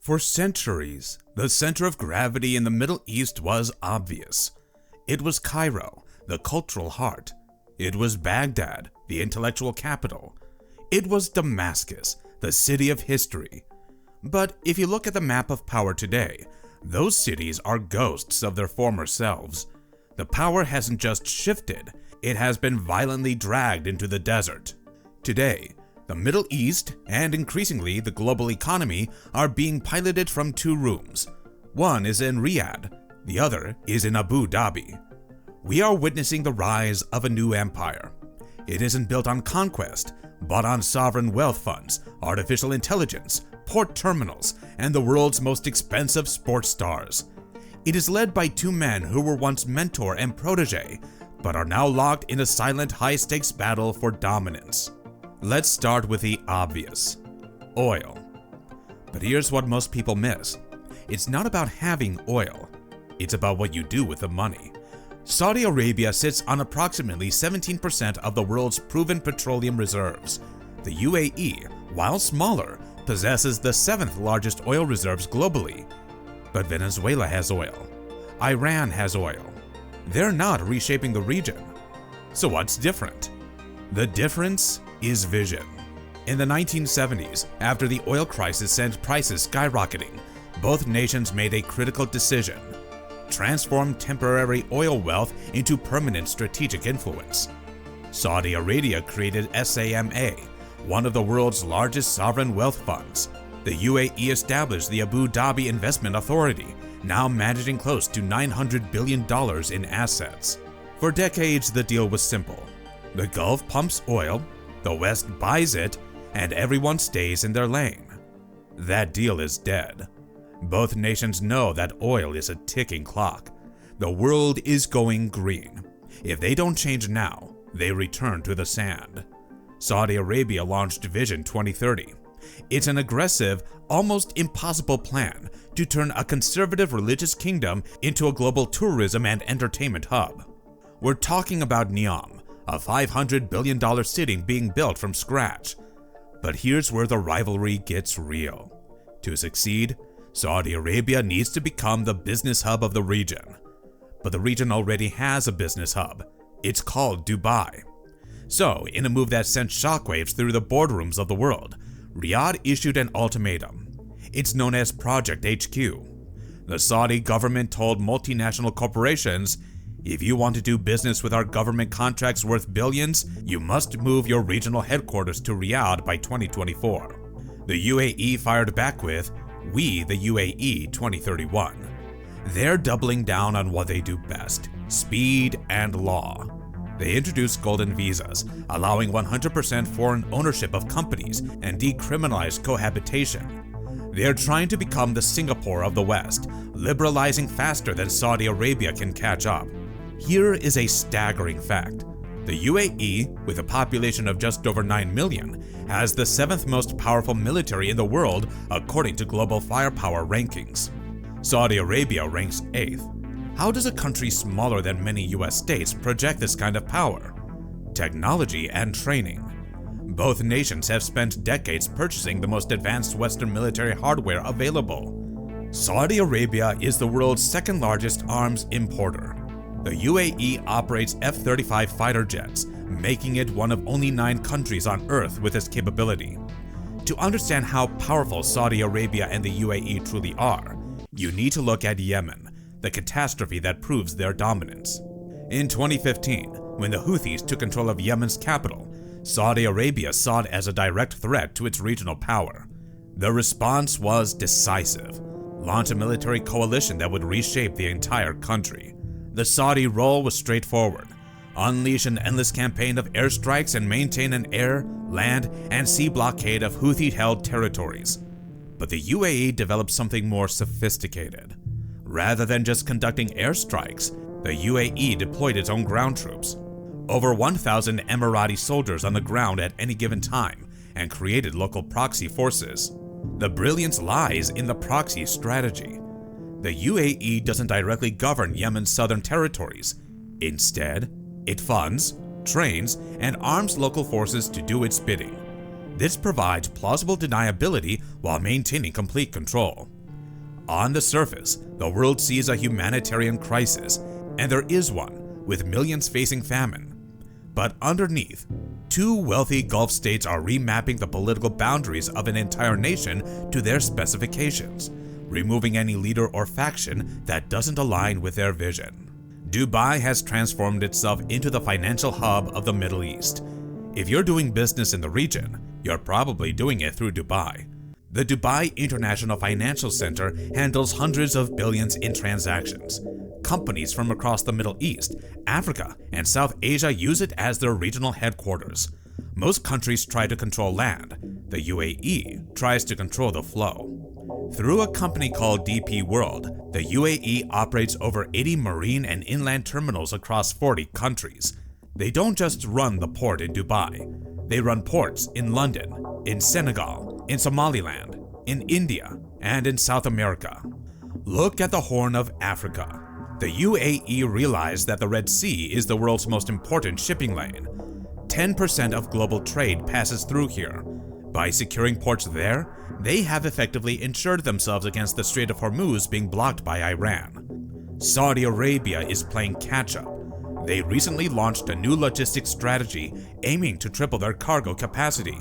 For centuries, the center of gravity in the Middle East was obvious. It was Cairo, the cultural heart. It was Baghdad, the intellectual capital. It was Damascus, the city of history. But if you look at the map of power today, those cities are ghosts of their former selves. The power hasn't just shifted, it has been violently dragged into the desert. Today, the Middle East, and increasingly the global economy, are being piloted from two rooms. One is in Riyadh, the other is in Abu Dhabi. We are witnessing the rise of a new empire. It isn't built on conquest, but on sovereign wealth funds, artificial intelligence, port terminals, and the world's most expensive sports stars. It is led by two men who were once mentor and protege, but are now locked in a silent high-stakes battle for dominance. Let's start with the obvious: oil. But here's what most people miss. It's not about having oil, it's about what you do with the money. Saudi Arabia sits on approximately 17% of the world's proven petroleum reserves. The UAE, while smaller, possesses the 7th largest oil reserves globally. But Venezuela has oil. Iran has oil. They're not reshaping the region. So what's different? The difference is vision. In the 1970s, after the oil crisis sent prices skyrocketing, both nations made a critical decision: transform temporary oil wealth into permanent strategic influence. Saudi Arabia created SAMA, one of the world's largest sovereign wealth funds. The UAE established the Abu Dhabi Investment Authority, now managing close to $900 billion in assets. For decades, the deal was simple. The Gulf pumps oil, the West buys it, and everyone stays in their lane. That deal is dead. Both nations know that oil is a ticking clock. The world is going green. If they don't change now, they return to the sand. Saudi Arabia launched Vision 2030. It's an aggressive, almost impossible plan to turn a conservative religious kingdom into a global tourism and entertainment hub. We're talking about Neom, a $500 billion city being built from scratch. But here's where the rivalry gets real. To succeed, Saudi Arabia needs to become the business hub of the region. But the region already has a business hub. It's called Dubai. So, in a move that sent shockwaves through the boardrooms of the world, Riyadh issued an ultimatum. It's known as Project HQ. The Saudi government told multinational corporations, if you want to do business with our government contracts worth billions, you must move your regional headquarters to Riyadh by 2024. The UAE fired back with, we the UAE 2031. They're doubling down on what they do best: speed and law. They introduced golden visas, allowing 100% foreign ownership of companies and decriminalized cohabitation. They're trying to become the Singapore of the West, liberalizing faster than Saudi Arabia can catch up. Here is a staggering fact. The UAE, with a population of just over 9 million, has the 7th most powerful military in the world according to global firepower rankings. Saudi Arabia ranks 8th. How does a country smaller than many US states project this kind of power? Technology and training. Both nations have spent decades purchasing the most advanced Western military hardware available. Saudi Arabia is the world's 2nd largest arms importer. The UAE operates F-35 fighter jets, making it one of only 9 countries on Earth with this capability. To understand how powerful Saudi Arabia and the UAE truly are, you need to look at Yemen, the catastrophe that proves their dominance. In 2015, when the Houthis took control of Yemen's capital, Saudi Arabia saw it as a direct threat to its regional power. The response was decisive: launch a military coalition that would reshape the entire country. The Saudi role was straightforward: unleash an endless campaign of airstrikes and maintain an air, land, and sea blockade of Houthi-held territories. But the UAE developed something more sophisticated. Rather than just conducting airstrikes, the UAE deployed its own ground troops. Over 1,000 Emirati soldiers on the ground at any given time, and created local proxy forces. The brilliance lies in the proxy strategy. The UAE doesn't directly govern Yemen's southern territories. Instead, it funds, trains, and arms local forces to do its bidding. This provides plausible deniability while maintaining complete control. On the surface, the world sees a humanitarian crisis, and there is one, with millions facing famine. But underneath, two wealthy Gulf states are remapping the political boundaries of an entire nation to their specifications, removing any leader or faction that doesn't align with their vision. Dubai has transformed itself into the financial hub of the Middle East. If you're doing business in the region, you're probably doing it through Dubai. The Dubai International Financial Center handles hundreds of billions in transactions. Companies from across the Middle East, Africa, and South Asia use it as their regional headquarters. Most countries try to control land. The UAE tries to control the flow. Through a company called DP World, the UAE operates over 80 marine and inland terminals across 40 countries. They don't just run the port in Dubai. They run ports in London, in Senegal, in Somaliland, in India, and in South America. Look at the Horn of Africa. The UAE realized that the Red Sea is the world's most important shipping lane. 10% of global trade passes through here. By securing ports there, they have effectively insured themselves against the Strait of Hormuz being blocked by Iran. Saudi Arabia is playing catch-up. They recently launched a new logistics strategy aiming to triple their cargo capacity.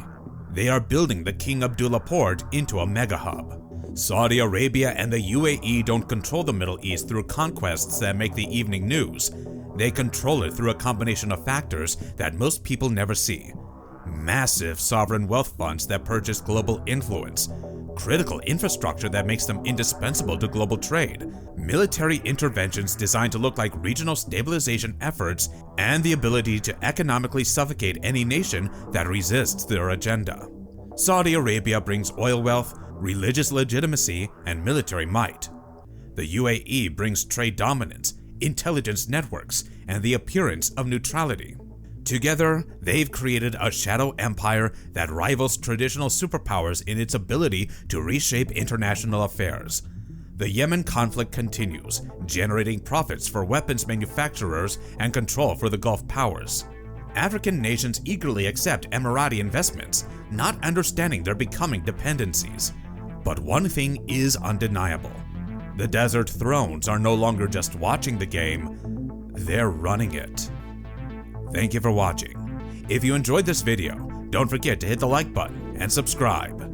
They are building the King Abdullah port into a mega hub. Saudi Arabia and the UAE don't control the Middle East through conquests that make the evening news. They control it through a combination of factors that most people never see. Massive sovereign wealth funds that purchase global influence, critical infrastructure that makes them indispensable to global trade, military interventions designed to look like regional stabilization efforts, and the ability to economically suffocate any nation that resists their agenda. Saudi Arabia brings oil wealth, religious legitimacy, and military might. The UAE brings trade dominance, intelligence networks, and the appearance of neutrality. Together, they've created a shadow empire that rivals traditional superpowers in its ability to reshape international affairs. The Yemen conflict continues, generating profits for weapons manufacturers and control for the Gulf powers. African nations eagerly accept Emirati investments, not understanding their becoming dependencies. But one thing is undeniable. The Desert Thrones are no longer just watching the game, they're running it. Thank you for watching. If you enjoyed this video, don't forget to hit the like button and subscribe.